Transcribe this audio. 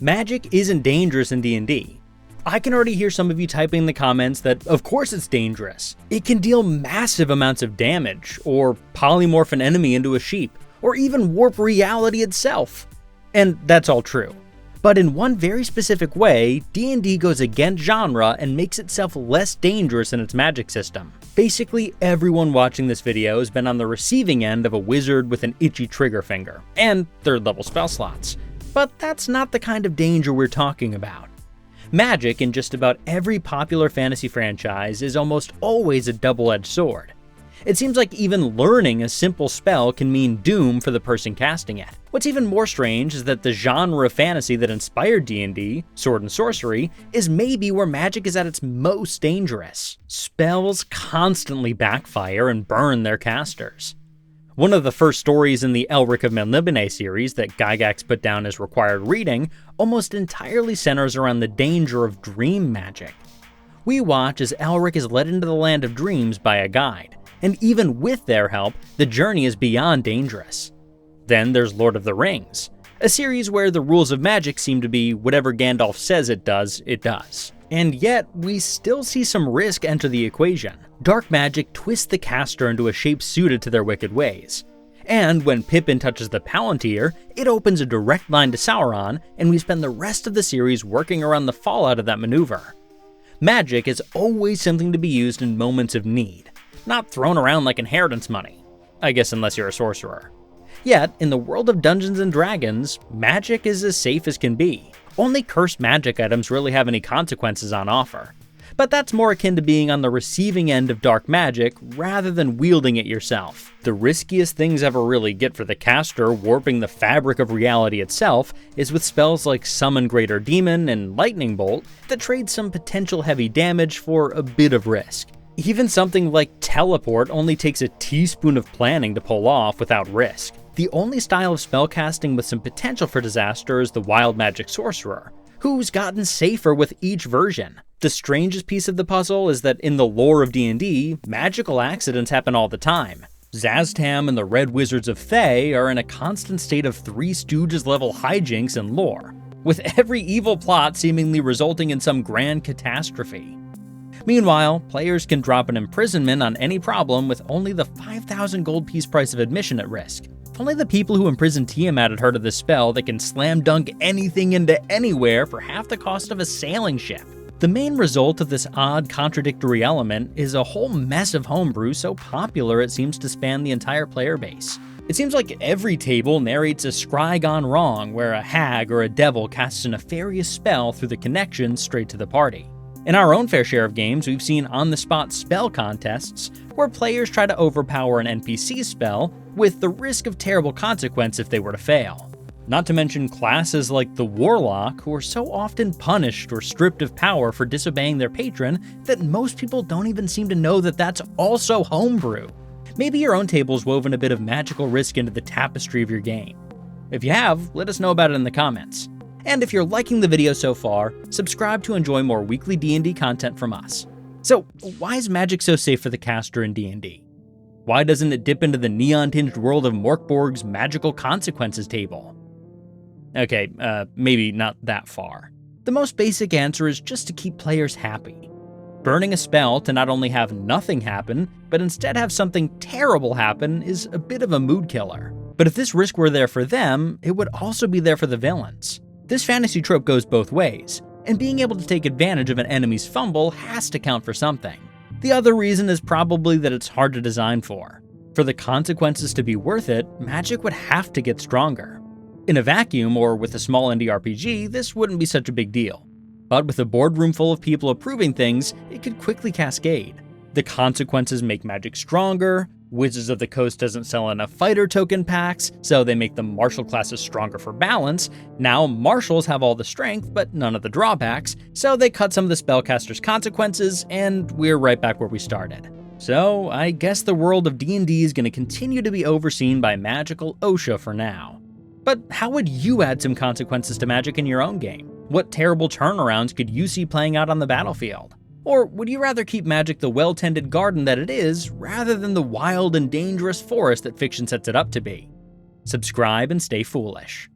Magic isn't dangerous in D&D. I can already hear some of you typing in the comments that of course it's dangerous. It can deal massive amounts of damage, or polymorph an enemy into a sheep, or even warp reality itself. And that's all true. But in one very specific way, D&D goes against genre and makes itself less dangerous in its magic system. Basically, everyone watching this video has been on the receiving end of a wizard with an itchy trigger finger, and third level spell slots. But that's not the kind of danger we're talking about. Magic in just about every popular fantasy franchise is almost always a double-edged sword. It seems like even learning a simple spell can mean doom for the person casting it. What's even more strange is that the genre of fantasy that inspired D&D, sword and sorcery, is maybe where magic is at its most dangerous. Spells constantly backfire and burn their casters. One of the first stories in the Elric of Melniboné series that Gygax put down as required reading almost entirely centers around the danger of dream magic. We watch as Elric is led into the land of dreams by a guide, and even with their help, the journey is beyond dangerous. Then there's Lord of the Rings, a series where the rules of magic seem to be whatever Gandalf says it does. And yet, we still see some risk enter the equation. Dark magic twists the caster into a shape suited to their wicked ways. And when Pippin touches the Palantir, it opens a direct line to Sauron, and we spend the rest of the series working around the fallout of that maneuver. Magic is always something to be used in moments of need, not thrown around like inheritance money. I guess unless you're a sorcerer. Yet, in the world of Dungeons & Dragons, magic is as safe as can be. Only cursed magic items really have any consequences on offer. But that's more akin to being on the receiving end of dark magic rather than wielding it yourself. The riskiest things ever really get for the caster warping the fabric of reality itself is with spells like Summon Greater Demon and Lightning Bolt that trade some potential heavy damage for a bit of risk. Even something like Teleport only takes a teaspoon of planning to pull off without risk. The only style of spellcasting with some potential for disaster is the Wild Magic Sorcerer, who's gotten safer with each version. The strangest piece of the puzzle is that in the lore of D&D, magical accidents happen all the time. Zaztam and the Red Wizards of Thay are in a constant state of Three Stooges level hijinks and lore, with every evil plot seemingly resulting in some grand catastrophe. Meanwhile, players can drop an imprisonment on any problem with only the 5,000 gold piece price of admission at risk. If only the people who imprisoned Tiamat had heard of this spell that can slam dunk anything into anywhere for half the cost of a sailing ship. The main result of this odd contradictory element is a whole mess of homebrew so popular it seems to span the entire player base. It seems like every table narrates a scry gone wrong where a hag or a devil casts a nefarious spell through the connection straight to the party. In our own fair share of games, we've seen on-the-spot spell contests where players try to overpower an NPC spell with the risk of terrible consequence if they were to fail. Not to mention classes like the Warlock, who are so often punished or stripped of power for disobeying their patron that most people don't even seem to know that that's also homebrew. Maybe your own table's woven a bit of magical risk into the tapestry of your game. If you have, let us know about it in the comments. And if you're liking the video so far, subscribe to enjoy more weekly D&D content from us. So, why is magic so safe for the caster in D&D? Why doesn't it dip into the neon-tinged world of Morkborg's magical consequences table? Okay, maybe not that far. The most basic answer is just to keep players happy. Burning a spell to not only have nothing happen, but instead have something terrible happen is a bit of a mood killer. But if this risk were there for them, it would also be there for the villains. This fantasy trope goes both ways, and being able to take advantage of an enemy's fumble has to count for something. The other reason is probably that it's hard to design for. For the consequences to be worth it, magic would have to get stronger. In a vacuum or with a small indie RPG, this wouldn't be such a big deal. But with a boardroom full of people approving things, it could quickly cascade. The consequences make magic stronger, Wizards of the Coast doesn't sell enough fighter token packs, so they make the martial classes stronger for balance. Now martials have all the strength, but none of the drawbacks, so they cut some of the spellcaster's consequences, and we're right back where we started. So I guess the world of D&D is going to continue to be overseen by magical OSHA for now. But how would you add some consequences to magic in your own game? What terrible turnarounds could you see playing out on the battlefield? Or would you rather keep magic the well-tended garden that it is, rather than the wild and dangerous forest that fiction sets it up to be? Subscribe and stay foolish.